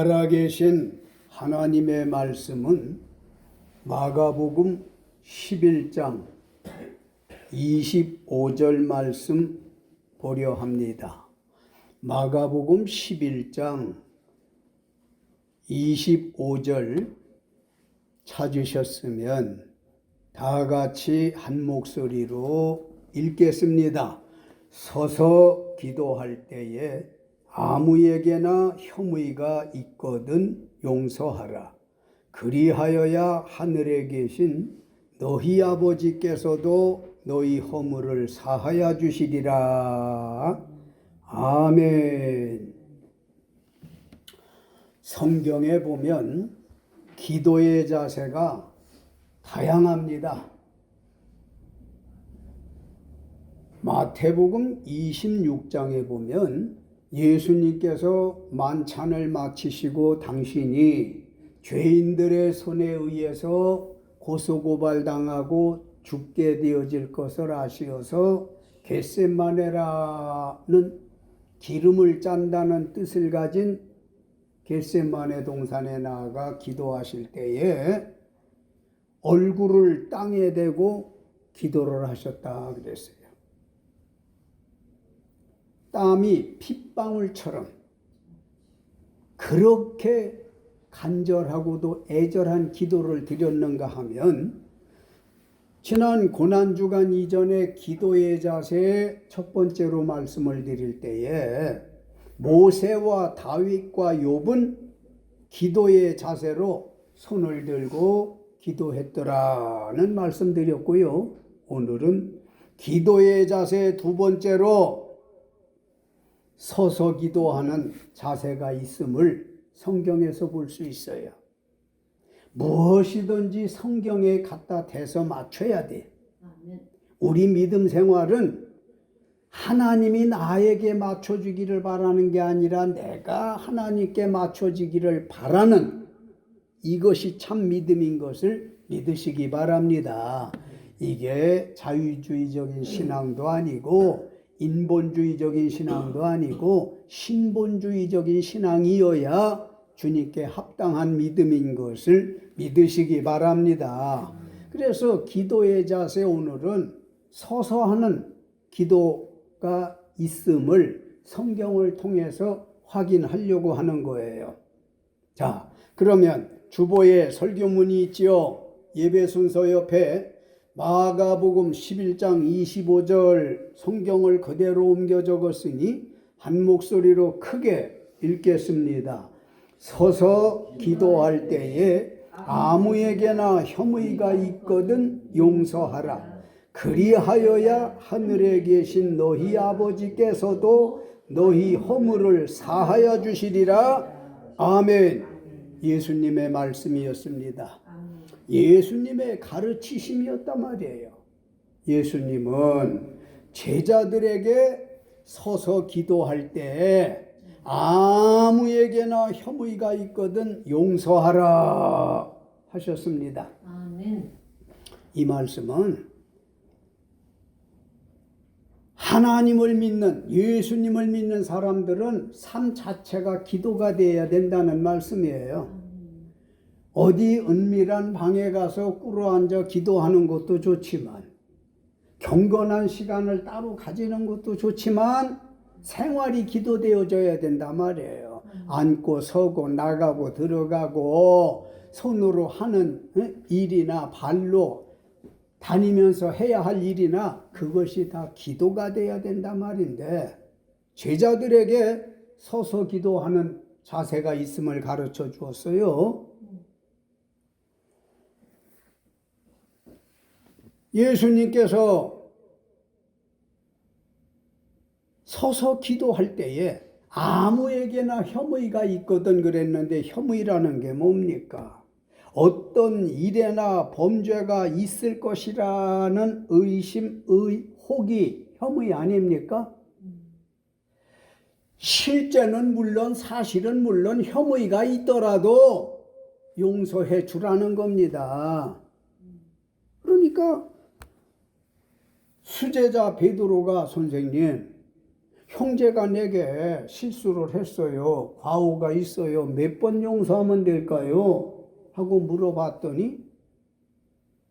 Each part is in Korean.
살아계신 하나님의 말씀은 마가복음 11장 25절 말씀 보려 합니다. 마가복음 11장 25절 찾으셨으면 다 같이 한 목소리로 읽겠습니다. 서서 기도할 때에 아무에게나 혐의가 있거든 용서하라. 그리하여야 하늘에 계신 너희 아버지께서도 너희 허물을 사하여 주시리라. 아멘. 성경에 보면 기도의 자세가 다양합니다. 마태복음 26장에 보면 예수님께서 만찬을 마치시고 당신이 죄인들의 손에 의해서 고소고발당하고 죽게 되어질 것을 아시어서 겟세마네라는 기름을 짠다는 뜻을 가진 겟세마네 동산에 나아가 기도하실 때에 얼굴을 땅에 대고 기도를 하셨다 그랬어요. 땀이 핏방울처럼 그렇게 간절하고도 애절한 기도를 드렸는가 하면 지난 고난주간 이전에 기도의 자세의 첫 번째로 말씀을 드릴 때에 모세와 다윗과 욥은 기도의 자세로 손을 들고 기도했더라는 말씀 드렸고요. 오늘은 기도의 자세 두 번째로 서서 기도하는 자세가 있음을 성경에서 볼 수 있어요. 무엇이든지 성경에 갖다 대서 맞춰야 돼. 우리 믿음 생활은 하나님이 나에게 맞춰주기를 바라는 게 아니라 내가 하나님께 맞춰지기를 바라는 이것이 참 믿음인 것을 믿으시기 바랍니다. 이게 자유주의적인 신앙도 아니고 인본주의적인 신앙도 아니고 신본주의적인 신앙이어야 주님께 합당한 믿음인 것을 믿으시기 바랍니다. 그래서 기도의 자세 오늘은 서서 하는 기도가 있음을 성경을 통해서 확인하려고 하는 거예요. 자, 그러면 주보에 설교문이 있지요. 예배 순서 옆에 마가복음 11장 25절 성경을 그대로 옮겨 적었으니 한 목소리로 크게 읽겠습니다. 서서 기도할 때에 아무에게나 혐의가 있거든 용서하라. 그리하여야 하늘에 계신 너희 아버지께서도 너희 허물을 사하여 주시리라. 아멘. 예수님의 말씀이었습니다. 예수님의 가르치심이었단 말이에요. 예수님은 제자들에게 서서 기도할 때 아무에게나 혐의가 있거든 용서하라 하셨습니다. 아멘. 이 말씀은 하나님을 믿는 예수님을 믿는 사람들은 삶 자체가 기도가 되어야 된다는 말씀이에요. 어디 은밀한 방에 가서 꿇어앉아 기도하는 것도 좋지만 경건한 시간을 따로 가지는 것도 좋지만 생활이 기도되어져야 된단 말이에요. 앉고 서고 나가고 들어가고 손으로 하는 일이나 발로 다니면서 해야 할 일이나 그것이 다 기도가 돼야 된단 말인데 제자들에게 서서 기도하는 자세가 있음을 가르쳐 주었어요. 예수님께서 서서 기도할 때에 아무에게나 혐의가 있거든 그랬는데 혐의라는 게 뭡니까? 어떤 일에나 범죄가 있을 것이라는 의심, 의혹이 혐의 아닙니까? 실제는 물론 사실은 물론 혐의가 있더라도 용서해 주라는 겁니다. 그러니까 수제자 베드로가 선생님 형제가 내게 실수를 했어요. 과오가 있어요. 몇 번 용서하면 될까요? 하고 물어봤더니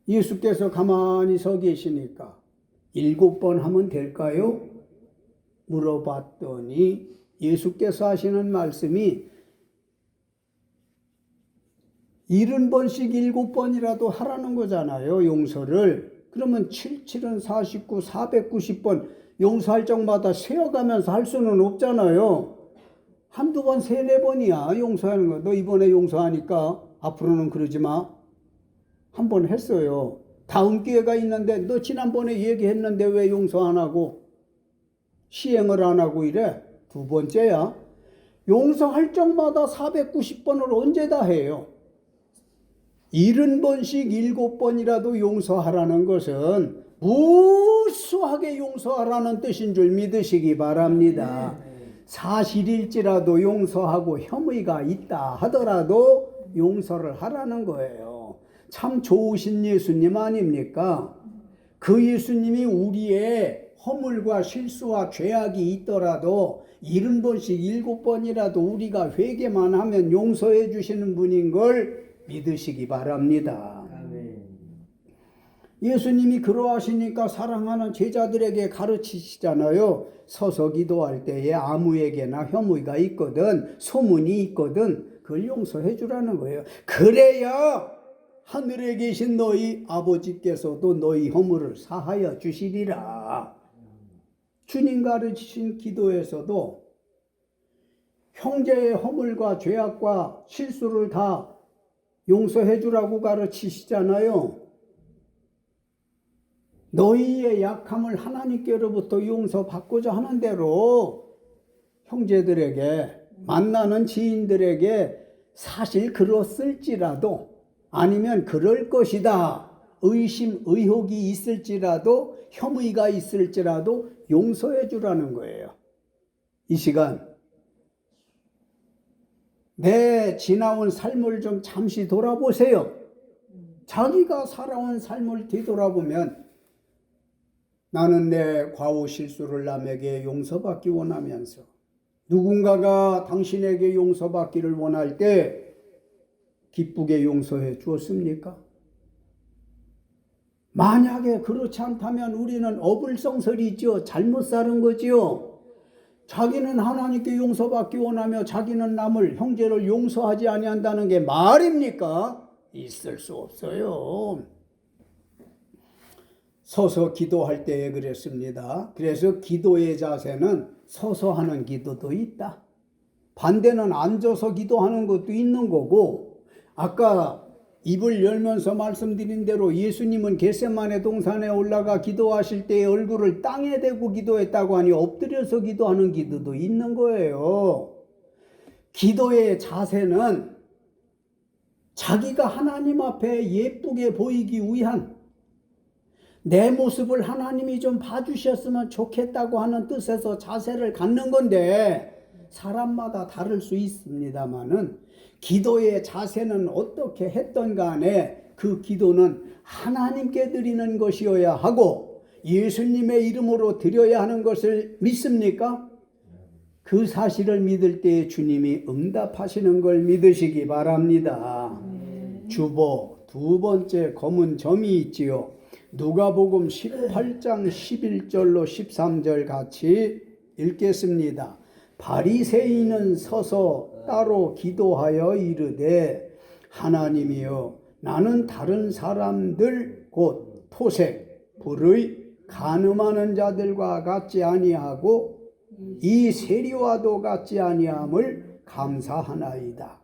예수께서 가만히 서 계시니까 7번 하면 될까요? 물어봤더니 예수께서 하시는 말씀이 70번씩 7번이라도 하라는 거잖아요. 용서를. 그러면 7, 7은 49, 490번 용서할 적마다 세어가면서 할 수는 없잖아요. 한두 번, 세네 번이야 용서하는 거. 너 이번에 용서하니까 앞으로는 그러지 마. 한 번 했어요. 다음 기회가 있는데 너 지난번에 얘기했는데 왜 용서 안 하고 시행을 안 하고 이래? 2번째야. 용서할 적마다 490번을 언제 다 해요? 70번씩 7번이라도 용서하라는 것은 무수하게 용서하라는 뜻인 줄 믿으시기 바랍니다. 사실일지라도 용서하고 혐의가 있다 하더라도 용서를 하라는 거예요. 참 좋으신 예수님 아닙니까? 그 예수님이 우리의 허물과 실수와 죄악이 있더라도 70번씩 7번이라도 우리가 회개만 하면 용서해 주시는 분인 걸 믿으시기 바랍니다. 예수님이 그러하시니까 사랑하는 제자들에게 가르치시잖아요. 서서 기도할 때에 아무에게나 혐의가 있거든, 소문이 있거든, 그걸 용서해 주라는 거예요. 그래야 하늘에 계신 너희 아버지께서도 너희 허물을 사하여 주시리라. 주님 가르치신 기도에서도 형제의 허물과 죄악과 실수를 다 용서해 주라고 가르치시잖아요. 너희의 약함을 하나님께로부터 용서받고자 하는 대로 형제들에게, 만나는 지인들에게 사실 그렇을지라도 아니면 그럴 것이다 의심, 의혹이 있을지라도 혐의가 있을지라도 용서해 주라는 거예요. 이 시간 내 지나온 삶을 좀 잠시 돌아보세요. 자기가 살아온 삶을 뒤돌아보면 나는 내 과오 실수를 남에게 용서받기 원하면서 누군가가 당신에게 용서받기를 원할 때 기쁘게 용서해 주었습니까? 만약에 그렇지 않다면 우리는 어불성설이죠. 잘못 사는 거지요. 자기는 하나님께 용서받기 원하며 자기는 남을, 형제를 용서하지 아니한다는 게 말입니까? 있을 수 없어요. 서서 기도할 때에 그랬습니다. 그래서 기도의 자세는 서서 하는 기도도 있다. 반대는 앉아서 기도하는 것도 있는 거고, 아까 입을 열면서 말씀드린 대로 예수님은 겟세마네 동산에 올라가 기도하실 때에 얼굴을 땅에 대고 기도했다고 하니 엎드려서 기도하는 기도도 있는 거예요. 기도의 자세는 자기가 하나님 앞에 예쁘게 보이기 위한, 내 모습을 하나님이 좀 봐주셨으면 좋겠다고 하는 뜻에서 자세를 갖는 건데 사람마다 다를 수 있습니다만은 기도의 자세는 어떻게 했던 간에 그 기도는 하나님께 드리는 것이어야 하고 예수님의 이름으로 드려야 하는 것을 믿습니까? 그 사실을 믿을 때 주님이 응답하시는 걸 믿으시기 바랍니다. 주보 2번째 검은 점이 있지요. 누가복음 18장 11절로 13절 같이 읽겠습니다. 바리새인은 서서 따로 기도하여 이르되 하나님이여 나는 다른 사람들 곧 토색, 불의, 간음하는 자들과 같지 아니하고 이 세리와도 같지 아니함을 감사하나이다.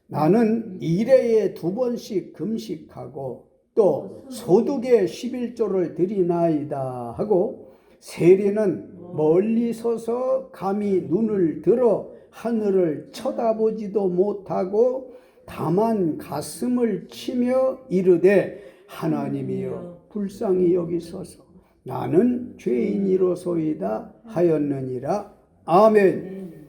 나는 일회에 2번씩 금식하고 또 소득의 11조를 드리나이다 하고 세리는 멀리 서서 감히 눈을 들어 하늘을 쳐다보지도 못하고 다만 가슴을 치며 이르되 하나님이여 불쌍히 여기소서 나는 죄인이로소이다 하였느니라. 아멘.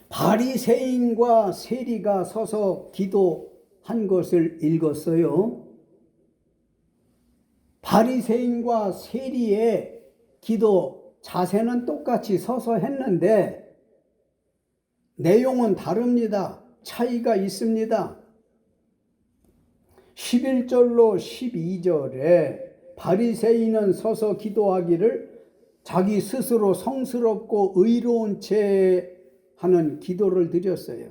바리새인과 세리가 서서 기도한 것을 읽었어요. 바리새인과 세리의 기도 자세는 똑같이 서서 했는데 내용은 다릅니다. 차이가 있습니다. 11절로 12절에 바리새인은 서서 기도하기를 자기 스스로 성스럽고 의로운 채 하는 기도를 드렸어요.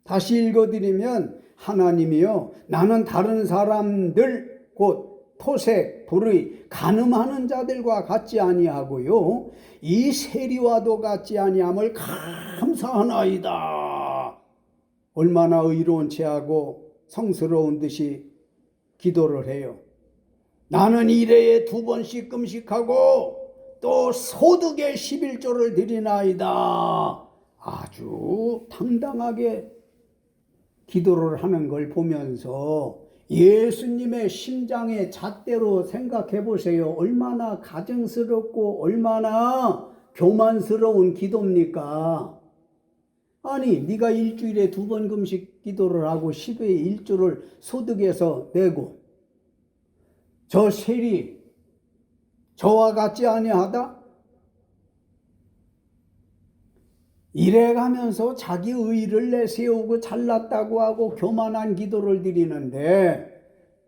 다시 읽어드리면 하나님이여 나는 다른 사람들 곧 토색, 불의, 간음하는 자들과 같지 아니하고요 이 세리와도 같지 아니함을 감사하나이다. 얼마나 의로운 채하고 성스러운 듯이 기도를 해요. 나는 일회에 2번씩 금식하고 또 소득의 11조를 드리나이다. 아주 당당하게 기도를 하는 걸 보면서 예수님의 심장의 잣대로 생각해 보세요. 얼마나 가증스럽고 얼마나 교만스러운 기도입니까? 아니 네가 일주일에 2번 금식 기도를 하고 10의 1조를 소득에서 내고 저 세리 저와 같지 아니하다? 이래가면서 자기 의의를 내세우고 잘났다고 하고 교만한 기도를 드리는데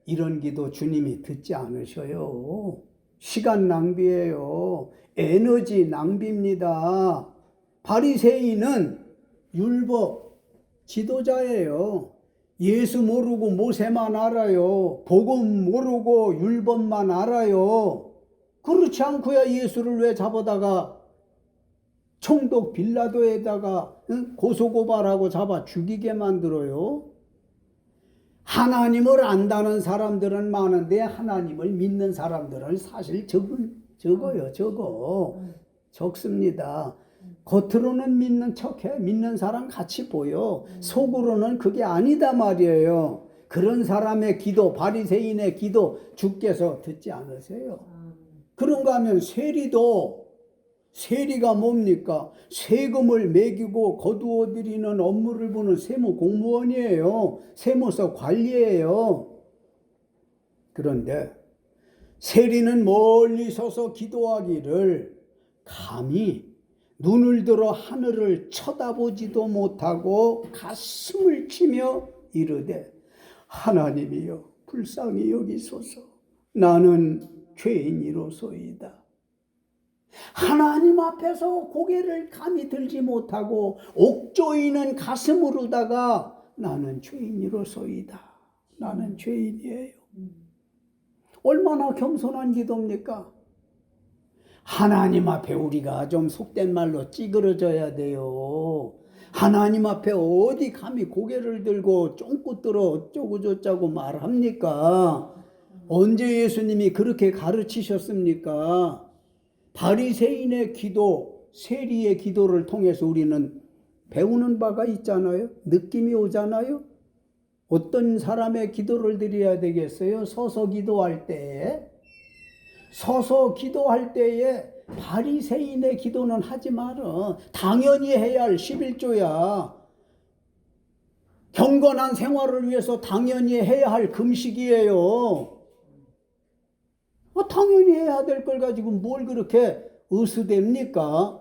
이런 기도 주님이 듣지 않으셔요. 시간 낭비예요. 에너지 낭비입니다. 바리새인은 율법 지도자예요. 예수 모르고 모세만 알아요. 복음 모르고 율법만 알아요. 그렇지 않고야 예수를 왜 잡아다가 총독 빌라도에다가 고소고발하고 잡아 죽이게 만들어요? 하나님을 안다는 사람들은 많은데 하나님을 믿는 사람들은 사실 적어요. 적습니다. 겉으로는 믿는 척해. 믿는 사람 같이 보여. 속으로는 그게 아니다 말이에요. 그런 사람의 기도, 바리새인의 기도 주께서 듣지 않으세요. 그런가 하면 세리가 뭡니까? 세금을 매기고 거두어 들이는 업무를 보는 세무 공무원이에요. 세무서 관리예요. 그런데 세리는 멀리 서서 기도하기를 감히 눈을 들어 하늘을 쳐다보지도 못하고 가슴을 치며 이르되 하나님이여 불쌍히 여기소서 나는 죄인이로소이다. 하나님 앞에서 고개를 감히 들지 못하고 옥조이는 가슴으로다가 나는 죄인이로소이다. 나는 죄인이에요. 얼마나 겸손한 기도입니까? 하나님 앞에 우리가 좀 속된 말로 찌그러져야 돼요. 하나님 앞에 어디 감히 고개를 들고 쫑긋 들어 어쩌고 저쩌고 말합니까? 언제 예수님이 그렇게 가르치셨습니까? 바리새인의 기도, 세리의 기도를 통해서 우리는 배우는 바가 있잖아요. 느낌이 오잖아요. 어떤 사람의 기도를 드려야 되겠어요? 서서 기도할 때에 바리새인의 기도는 하지 마라. 당연히 해야 할 11조야. 경건한 생활을 위해서 당연히 해야 할 금식이에요. 당연히 해야 될 걸 가지고 뭘 그렇게 으스댑니까?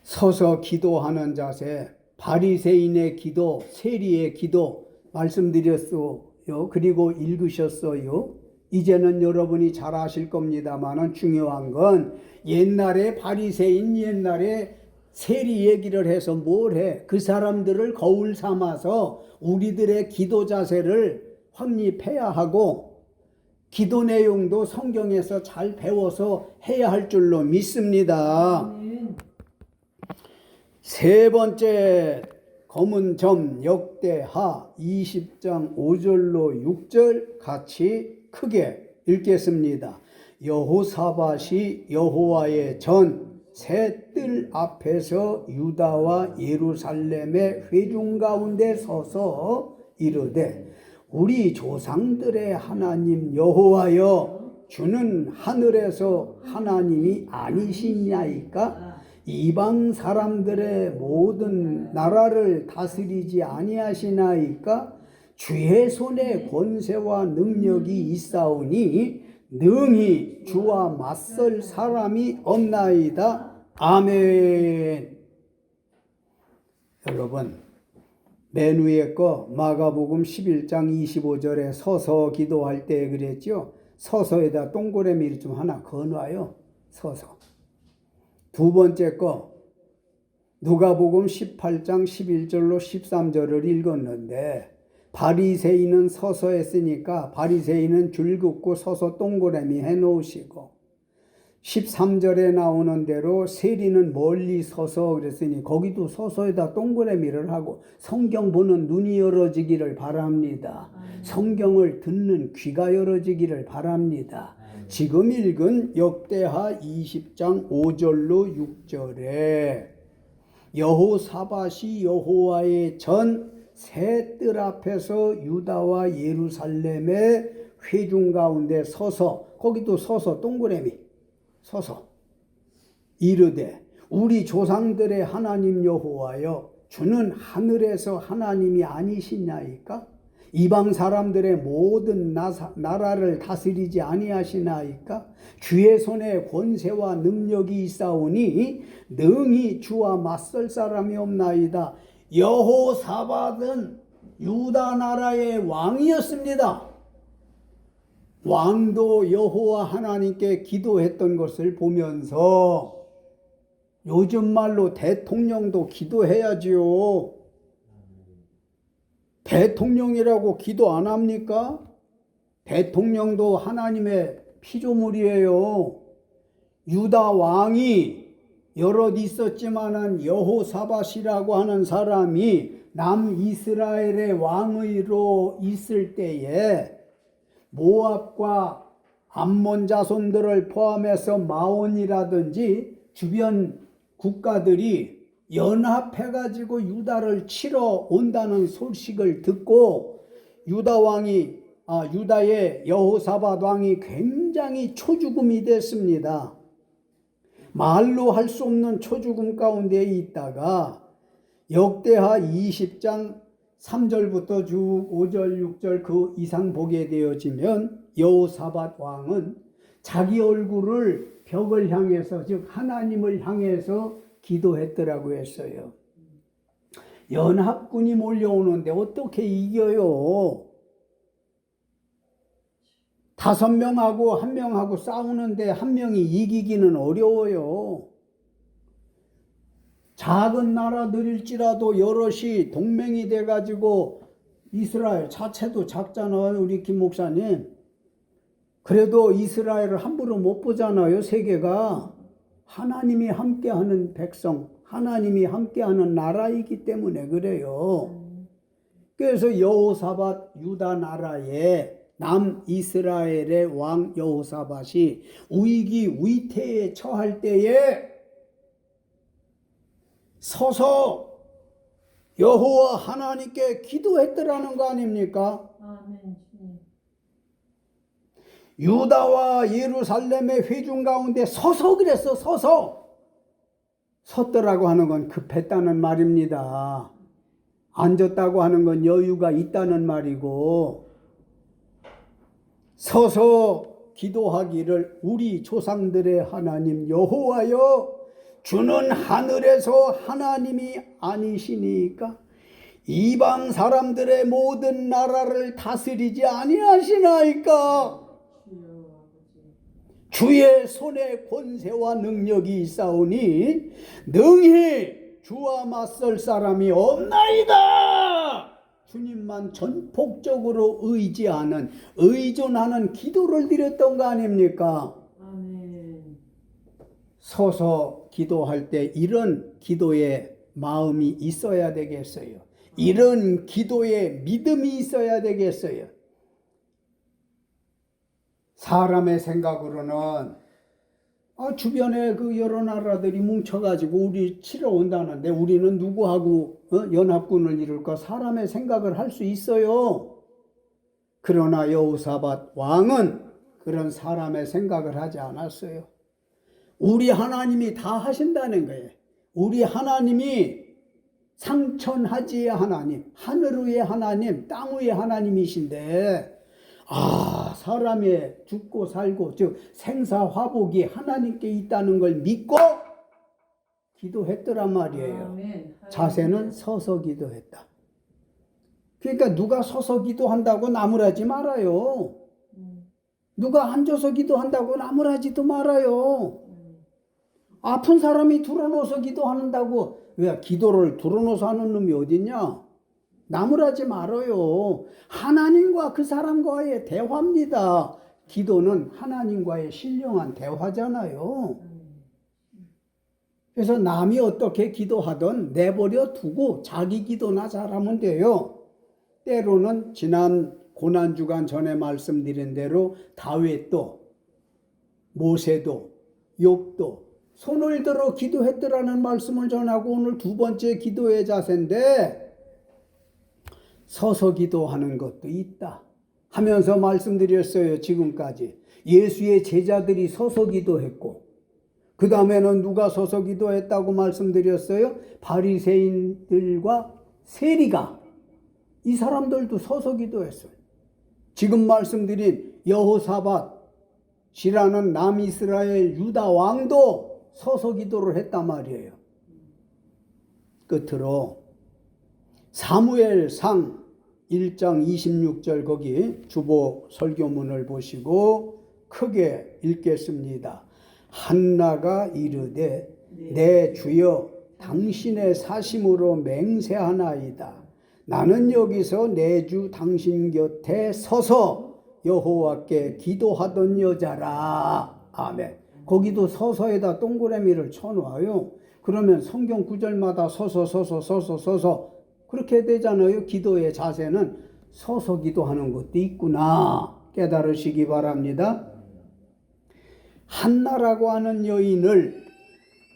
서서 기도하는 자세, 바리새인의 기도, 세리의 기도 말씀드렸어요. 그리고 읽으셨어요. 이제는 여러분이 잘 아실 겁니다만 중요한 건 옛날에 바리새인, 옛날에 세리 얘기를 해서 뭘 해? 그 사람들을 거울 삼아서 우리들의 기도 자세를 확립해야 하고 기도 내용도 성경에서 잘 배워서 해야 할 줄로 믿습니다. 세 번째 검은 점 역대하 20장 5절로 6절 같이 크게 읽겠습니다. 여호사밧이 여호와의 전 새 뜰 앞에서 유다와 예루살렘의 회중 가운데 서서 이르되 우리 조상들의 하나님 여호와여 주는 하늘에서 하나님이 아니시냐이까? 이방 사람들의 모든 나라를 다스리지 아니하시나이까? 주의 손에 권세와 능력이 있사오니 능히 주와 맞설 사람이 없나이다. 아멘. 여러분, 맨 위에 거 마가복음 11장 25절에 서서 기도할 때 그랬죠. 서서에다 동그라미를 좀 하나 그어놔요. 서서. 두 번째 거 누가복음 18장 11절로 13절을 읽었는데 바리새인은 서서 했으니까 바리새인은 줄 긋고 서서 동그라미 해놓으시고 13절에 나오는 대로 세리는 멀리 서서 그랬으니 거기도 서서에다 동그라미를 하고 성경 보는 눈이 열어지기를 바랍니다. 성경을 듣는 귀가 열어지기를 바랍니다. 지금 읽은 역대하 20장 5절로 6절에 여호사밧이 여호와의 전 새 뜰 앞에서 유다와 예루살렘의 회중 가운데 서서 거기도 서서 동그라미 서서 이르되 우리 조상들의 하나님 여호와여 주는 하늘에서 하나님이 아니시나이까? 이방 사람들의 모든 나라를 다스리지 아니하시나이까? 주의 손에 권세와 능력이 있사오니 능히 주와 맞설 사람이 없나이다. 여호사밧은 유다 나라의 왕이었습니다. 왕도 여호와 하나님께 기도했던 것을 보면서 요즘 말로 대통령도 기도해야지요. 대통령이라고 기도 안 합니까? 대통령도 하나님의 피조물이에요. 유다 왕이 여럿 있었지만은 여호사밧이라고 하는 사람이 남이스라엘의 왕의로 있을 때에 모압과 암몬 자손들을 포함해서 마온이라든지 주변 국가들이 연합해가지고 유다를 치러 온다는 소식을 듣고 유다의 여호사밧 왕이 굉장히 초죽음이 됐습니다. 말로 할 수 없는 초죽음 가운데 있다가 역대하 20장 3절부터 쭉 5절, 6절 그 이상 보게 되어지면 여호사밧 왕은 자기 얼굴을 벽을 향해서 즉 하나님을 향해서 기도했더라고 했어요. 연합군이 몰려오는데 어떻게 이겨요? 5명하고 1명하고 싸우는데 1명이 이기기는 어려워요. 작은 나라들일지라도 여럿이 동맹이 돼가지고 이스라엘 자체도 작잖아요. 우리 김 목사님. 그래도 이스라엘을 함부로 못 보잖아요. 세계가. 하나님이 함께하는 백성, 하나님이 함께하는 나라이기 때문에 그래요. 그래서 여호사밧 유다 나라에 남이스라엘의 왕 여호사밧이 위기위태에 처할 때에 서서 여호와 하나님께 기도했더라는 거 아닙니까? 아멘. 유다와 예루살렘의 회중 가운데 서서 그랬어. 서서 섰더라고 하는 건 급했다는 말입니다. 앉았다고 하는 건 여유가 있다는 말이고 서서 기도하기를 우리 조상들의 하나님 여호와여 주는 하늘에서 하나님이 아니시니까 이방 사람들의 모든 나라를 다스리지 아니하시나이까? 주의 손에 권세와 능력이 있사오니 능히 주와 맞설 사람이 없나이다. 주님만 전폭적으로 의존하는 기도를 드렸던 거 아닙니까? 아멘. 서서 기도할 때 이런 기도의 마음이 있어야 되겠어요. 이런 기도의 믿음이 있어야 되겠어요. 사람의 생각으로는 주변에 그 여러 나라들이 뭉쳐가지고 우리 치러 온다는데 우리는 누구하고 연합군을 이룰까? 사람의 생각을 할 수 있어요. 그러나 여호사밧 왕은 그런 사람의 생각을 하지 않았어요. 우리 하나님이 다 하신다는 거예요. 우리 하나님이 상천하지의 하나님, 하늘 위의 하나님, 땅 위의 하나님이신데 사람의 죽고 살고 즉 생사화복이 하나님께 있다는 걸 믿고 기도했더란 말이에요. 아멘. 자세는 서서 기도했다. 그러니까 누가 서서 기도한다고 나무라지 말아요. 누가 앉아서 기도한다고 나무라지도 말아요. 아픈 사람이 드러누워서 기도한다고 왜 기도를 드러누워서 하는 놈이 어딨냐? 나무라지 말아요. 하나님과 그 사람과의 대화입니다. 기도는 하나님과의 신령한 대화잖아요. 그래서 남이 어떻게 기도하든 내버려 두고 자기 기도나 잘하면 돼요. 때로는 지난 고난주간 전에 말씀드린 대로 다윗도 모세도 욥도 손을 들어 기도했더라는 말씀을 전하고 오늘 두 번째 기도의 자세인데 서서 기도하는 것도 있다 하면서 말씀드렸어요. 지금까지 예수의 제자들이 서서 기도했고 그 다음에는 누가 서서 기도했다고 말씀드렸어요? 바리새인들과 세리가 이 사람들도 서서 기도했어요. 지금 말씀드린 여호사밧이라는 남이스라엘 유다 왕도 서서 기도를 했단 말이에요. 끝으로 사무엘상 1장 26절 거기 주보 설교문을 보시고 크게 읽겠습니다. 한나가 이르되 내 주여 당신의 사심으로 맹세하나이다. 나는 여기서 내 주 당신 곁에 서서 여호와께 기도하던 여자라. 아멘. 거기도 서서에다 동그라미를 쳐놓아요. 그러면 성경 구절마다 서서 그렇게 되잖아요. 기도의 자세는 서서 기도하는 것도 있구나 깨달으시기 바랍니다. 한나라고 하는 여인을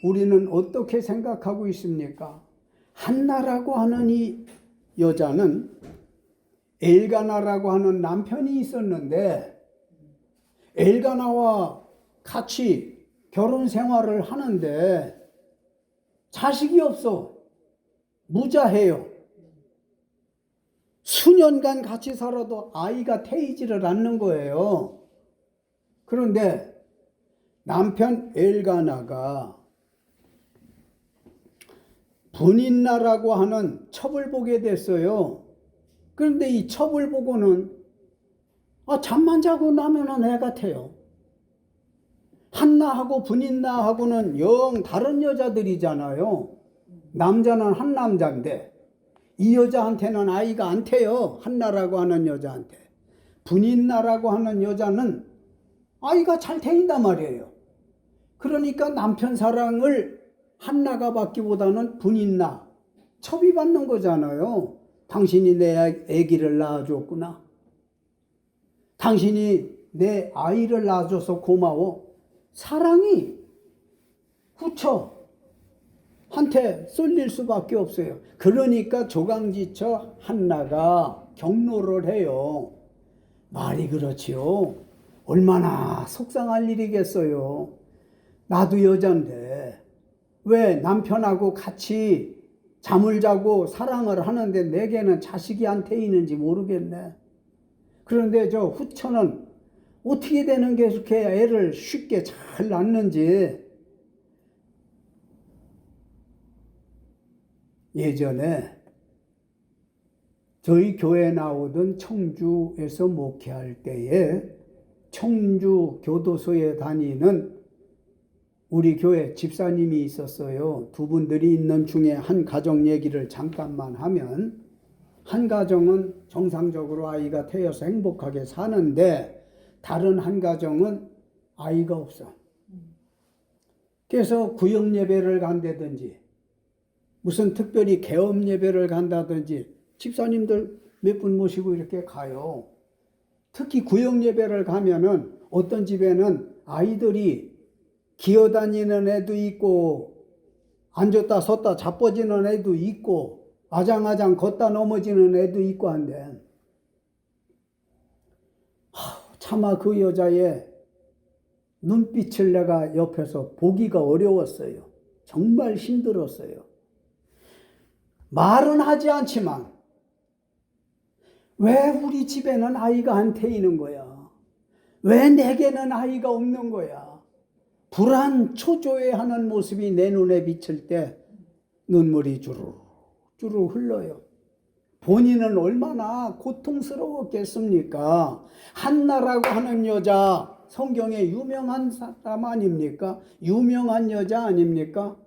우리는 어떻게 생각하고 있습니까? 한나라고 하는 이 여자는 엘가나라고 하는 남편이 있었는데 엘가나와 같이 결혼 생활을 하는데 자식이 없어. 무자해요. 수년간 같이 살아도 아이가 태이지를 않는 거예요. 그런데 남편 엘가나가 분인나라고 하는 첩을 보게 됐어요. 그런데 이 첩을 보고는 잠만 자고 나면은 애 같아요. 한나하고 분인나하고는 영 다른 여자들이잖아요. 남자는 한 남자인데 이 여자한테는 아이가 안 태요. 한나라고 하는 여자한테. 분인나라고 하는 여자는 아이가 잘 태인단 말이에요. 그러니까 남편 사랑을 한나가 받기보다는 분인나, 첩이 받는 거잖아요. 당신이 내 아기를 낳아줬구나. 당신이 내 아이를 낳아줘서 고마워. 사랑이 후처한테 쏠릴 수밖에 없어요. 그러니까 조강지처 한나가 경로를 해요. 말이 그렇지요. 얼마나 속상할 일이겠어요. 나도 여잔데 왜 남편하고 같이 잠을 자고 사랑을 하는데 내게는 자식이 안 태이는지 모르겠네. 그런데 저 후처는 어떻게 되는 게 이렇게 애를 쉽게 잘 낳는지. 예전에 저희 교회 나오던 청주에서 목회할 때에 청주 교도소에 다니는 우리 교회 집사님이 있었어요. 두 분들이 있는 중에 한 가정 얘기를 잠깐만 하면, 한 가정은 정상적으로 아이가 태어서 행복하게 사는데 다른 한 가정은 아이가 없어. 그래서 구역 예배를 간다든지 무슨 특별히 개업 예배를 간다든지 집사님들 몇 분 모시고 이렇게 가요. 특히 구역 예배를 가면은 어떤 집에는 아이들이 기어다니는 애도 있고 앉았다 섰다 자빠지는 애도 있고 아장아장 걷다 넘어지는 애도 있고 한데 차마 그 여자의 눈빛을 내가 옆에서 보기가 어려웠어요. 정말 힘들었어요. 말은 하지 않지만 왜 우리 집에는 아이가 안 태이는 거야? 왜 내게는 아이가 없는 거야? 불안 초조해하는 모습이 내 눈에 비칠 때 눈물이 주르르 흘러요. 본인은 얼마나 고통스러웠겠습니까? 한나라고 하는 여자, 성경에 유명한 사람 아닙니까? 유명한 여자 아닙니까?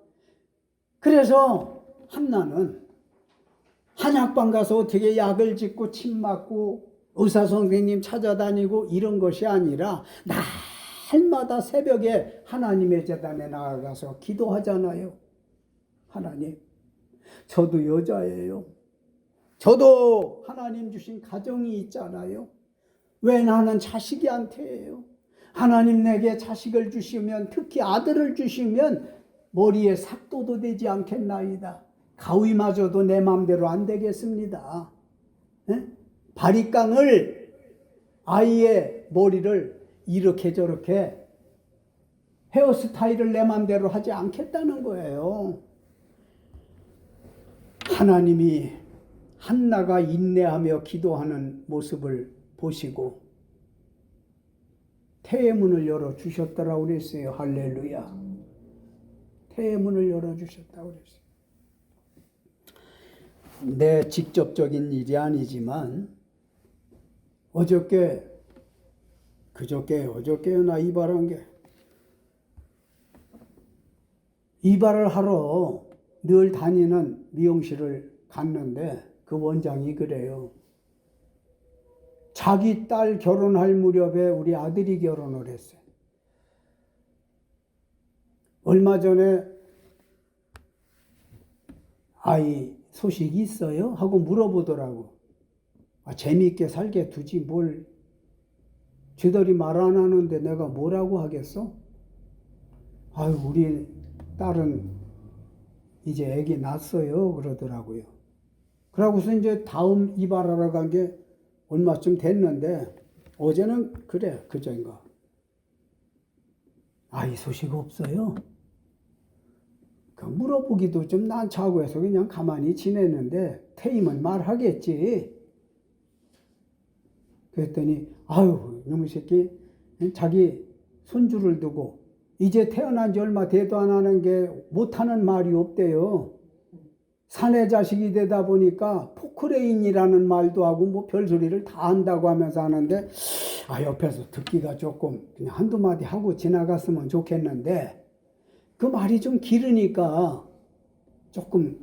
그래서 한나는 한약방 가서 어떻게 약을 짓고 침 맞고 의사 선생님 찾아다니고 이런 것이 아니라 날마다 새벽에 하나님의 제단에 나아가서 기도하잖아요. 하나님, 저도 여자예요. 저도 하나님 주신 가정이 있잖아요. 왜 나는 자식이 안 태해요? 하나님 내게 자식을 주시면, 특히 아들을 주시면 머리에 삭도도 되지 않겠나이다. 가위마저도 내 마음대로 안 되겠습니다. 에? 바리깡을 아이의 머리를 이렇게 저렇게 헤어스타일을 내 마음대로 하지 않겠다는 거예요. 하나님이 한나가 인내하며 기도하는 모습을 보시고 태의 문을 열어주셨더라고 그랬어요. 할렐루야. 태의 문을 열어주셨다고 그랬어요. 내 직접적인 일이 아니지만 어저께나 이발한 게 이발을 하러 늘 다니는 미용실을 갔는데 그 원장이 그래요. 자기 딸 결혼할 무렵에 우리 아들이 결혼을 했어요. 얼마 전에 아이 소식이 있어요? 하고 물어보더라고. 재미있게 살게 두지 뭘 쥐들이 말 안 하는데 내가 뭐라고 하겠어? 우리 딸은 이제 애기 낳았어요 그러더라고요. 그러고서 이제 다음 이발하러 간 게 얼마쯤 됐는데 어제는 그래 그저인가 아이 소식 없어요? 물어보기도 좀 난처하고 해서 그냥 가만히 지냈는데 태임은 말하겠지. 그랬더니 이놈의 새끼 자기 손주를 두고 이제 태어난 지 얼마 되도 안 하는 게 못하는 말이 없대요. 사내 자식이 되다 보니까 포크레인이라는 말도 하고 뭐 별소리를 다 한다고 하면서 하는데 옆에서 듣기가 조금 그냥 한두 마디 하고 지나갔으면 좋겠는데 그 말이 좀 길으니까 조금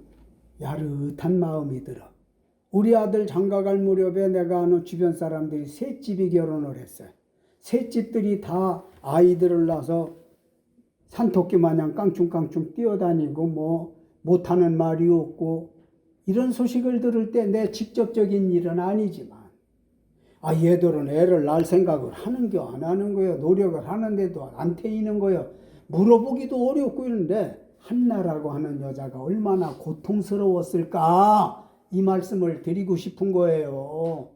야릇한 마음이 들어. 우리 아들 장가갈 무렵에 내가 아는 주변 사람들이 세 집이 결혼을 했어요. 세 집들이 다 아이들을 낳아서 산토끼 마냥 깡충깡충 뛰어다니고 뭐 못하는 말이 없고 이런 소식을 들을 때 내 직접적인 일은 아니지만 얘들은 애를 낳을 생각을 하는겨 안 하는 거요? 노력을 하는데도 안 태이는 거요? 물어보기도 어렵고 이런데 한나라고 하는 여자가 얼마나 고통스러웠을까 이 말씀을 드리고 싶은 거예요.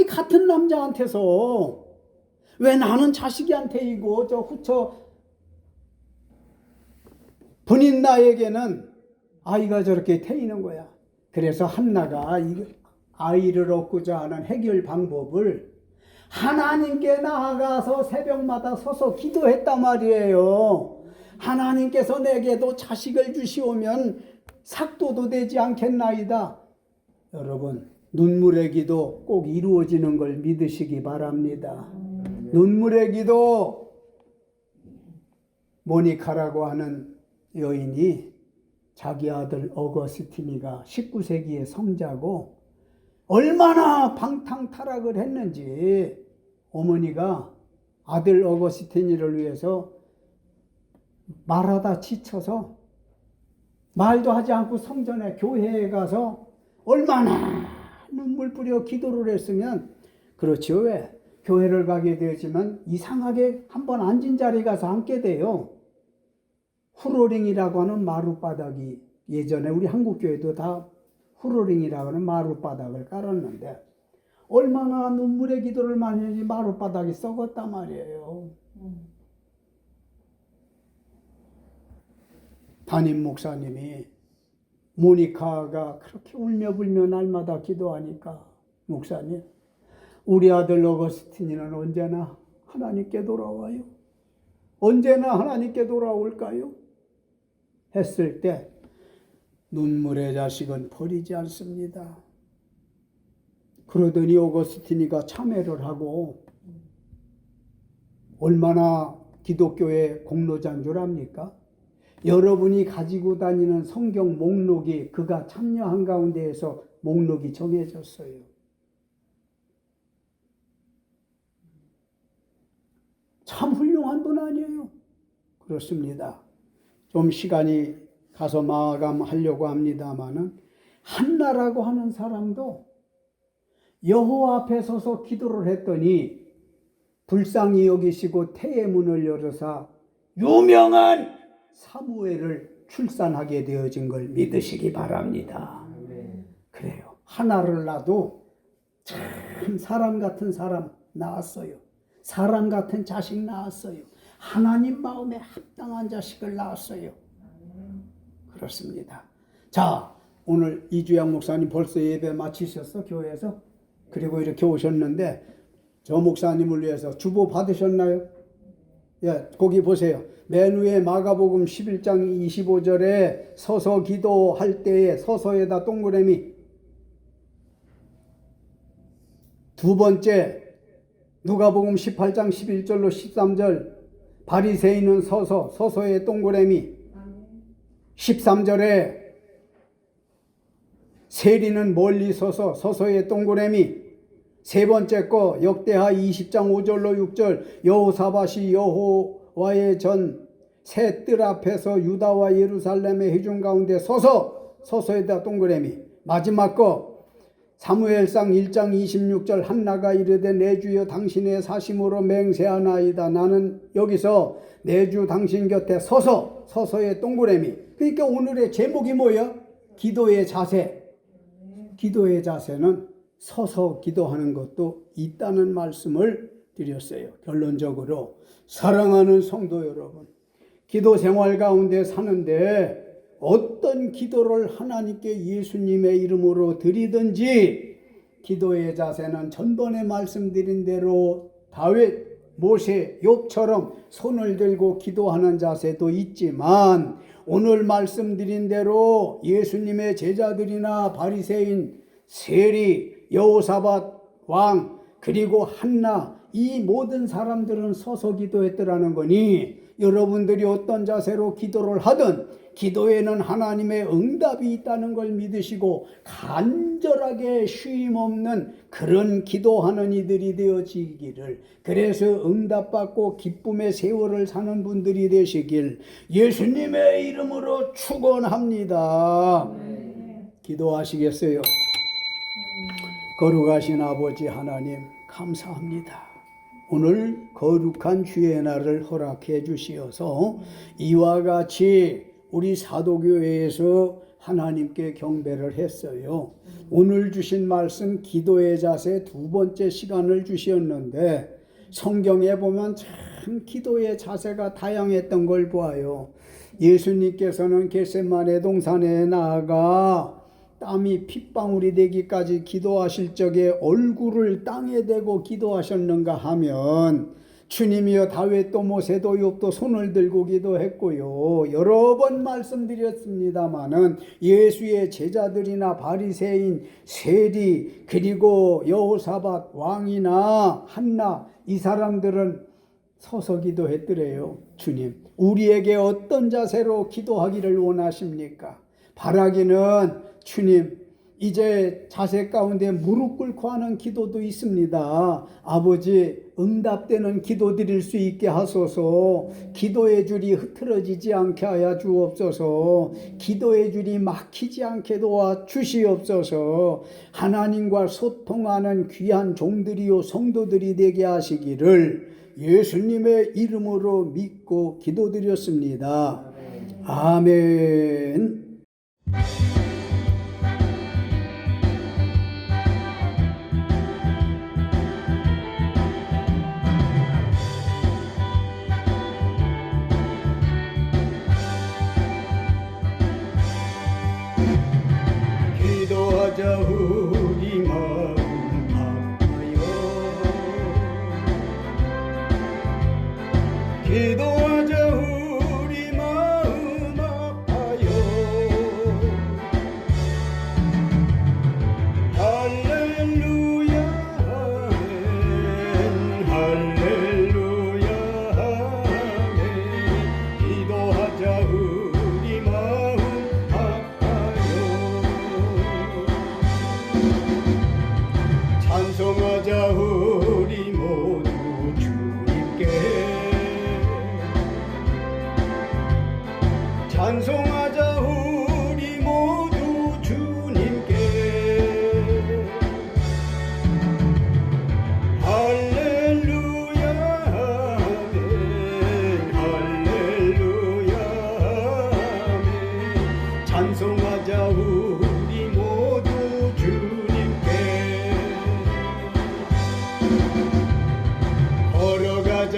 같은 남자한테서 왜 나는 자식이 안 태이고 저 후처 본인 나에게는 아이가 저렇게 태이는 거야. 그래서 한나가 아이를 얻고자 하는 해결 방법을 하나님께 나아가서 새벽마다 서서 기도했단 말이에요. 하나님께서 내게도 자식을 주시오면 삭도도 되지 않겠나이다. 여러분, 눈물의 기도 꼭 이루어지는 걸 믿으시기 바랍니다. 눈물의 기도. 모니카라고 하는 여인이 자기 아들 어거스티니가 19세기의 성자고 얼마나 방탕타락을 했는지 어머니가 아들 어거스티니를 위해서 말하다 지쳐서 말도 하지 않고 성전에 교회에 가서 얼마나 눈물 뿌려 기도를 했으면 그렇죠. 왜? 교회를 가게 되지만 이상하게 한번 앉은 자리에 가서 앉게 돼요. 후로링이라고 하는 마룻바닥이 예전에 우리 한국교회도 다 후로링이라고 하는 마룻바닥을 깔았는데 얼마나 눈물의 기도를 많이 했는지 마룻바닥이 썩었단 말이에요. 담임 목사님이 모니카가 그렇게 울며 불며 날마다 기도하니까 목사님, 우리 아들 어거스틴이는 언제나 하나님께 돌아와요. 언제나 하나님께 돌아올까요? 했을 때 눈물의 자식은 버리지 않습니다. 그러더니 어거스틴이가 참회를 하고 얼마나 기독교의 공로자인 줄 압니까? 여러분이 가지고 다니는 성경 목록이 그가 참여한 가운데에서 목록이 정해졌어요. 참 훌륭한 분 아니에요? 그렇습니다. 좀 시간이 가서 마감하려고 합니다마는 한나라고 하는 사람도 여호와 앞에 서서 기도를 했더니 불쌍히 여기시고 태의 문을 열어사 유명한 사무엘을 출산하게 되어진 걸 믿으시기 바랍니다. 그래요. 하나를 낳아도 참 사람 같은 사람 낳았어요. 사람 같은 자식 낳았어요. 하나님 마음에 합당한 자식을 낳았어요. 그렇습니다. 자, 오늘 이주양 목사님 벌써 예배 마치셨어? 교회에서? 그리고 이렇게 오셨는데 저 목사님을 위해서 주보 받으셨나요? 예, 거기 보세요. 맨 위에 마가복음 11장 25절에 서서 기도할 때에 서서에다 동그라미. 두 번째 누가복음 18장 11절로 13절 바리새인은 서서, 서서에 동그라미. 13절에 세리는 멀리 서서, 서서에 동그라미. 세 번째 거 역대하 20장 5절로 6절 여호사밧이 여호와의 전 새 뜰 앞에서 유다와 예루살렘의 회중 가운데 서서, 서서에다 동그라미. 마지막 거 사무엘상 1장 26절 한나가 이르되 내 주여 당신의 사심으로 맹세하나이다. 나는 여기서 내 주 당신 곁에 서서, 서서의 동그라미. 그러니까 오늘의 제목이 뭐야? 기도의 자세. 기도의 자세는 서서 기도하는 것도 있다는 말씀을 드렸어요. 결론적으로 사랑하는 성도 여러분, 기도 생활 가운데 사는데 어떤 기도를 하나님께 예수님의 이름으로 드리든지 기도의 자세는 전번에 말씀드린 대로 다윗, 모세, 욥처럼 손을 들고 기도하는 자세도 있지만 오늘 말씀드린 대로 예수님의 제자들이나 바리새인, 세리, 여호사밧 왕 그리고 한나 이 모든 사람들은 서서 기도했더라는 거니 여러분들이 어떤 자세로 기도를 하든 기도에는 하나님의 응답이 있다는 걸 믿으시고 간절하게 쉼 없는 그런 기도하는 이들이 되어지기를, 그래서 응답받고 기쁨의 세월을 사는 분들이 되시길 예수님의 이름으로 축원합니다. 기도하시겠어요? 거룩하신 아버지 하나님 감사합니다. 오늘 거룩한 주의 날을 허락해 주시어서 이와 같이 우리 사도교회에서 하나님께 경배를 했어요. 오늘 주신 말씀 기도의 자세 두 번째 시간을 주셨는데 성경에 보면 참 기도의 자세가 다양했던 걸 보아요. 예수님께서는 겟세마네 동산에 나아가 땀이 핏방울이 되기까지 기도하실 적에 얼굴을 땅에 대고 기도하셨는가 하면 주님이여 다윗도 모세도 욥도 손을 들고 기도했고요. 여러 번 말씀드렸습니다마는 예수의 제자들이나 바리새인, 세리 그리고 여호사밧 왕이나 한나 이 사람들은 서서 기도했더래요. 주님, 우리에게 어떤 자세로 기도하기를 원하십니까? 바라기는 주님, 이제 자세 가운데 무릎 꿇고 하는 기도도 있습니다. 아버지, 응답되는 기도 드릴 수 있게 하소서. 기도의 줄이 흐트러지지 않게 하여 주옵소서. 기도의 줄이 막히지 않게 도와 주시옵소서. 하나님과 소통하는 귀한 종들이요 성도들이 되게 하시기를 예수님의 이름으로 믿고 기도드렸습니다. 아멘. 기도하자 우리 마음 기도하자 우리 마음 아파요. 할렐루야 아멘 할렐루야 아멘 기도하자 우리 마음 아파요. 찬송하자 우리 모두 주님께 찬송하자 우리 모두 주님께 할렐루야 아멘 할렐루야 아멘 찬송하자 우리 모두 주님께 걸어가자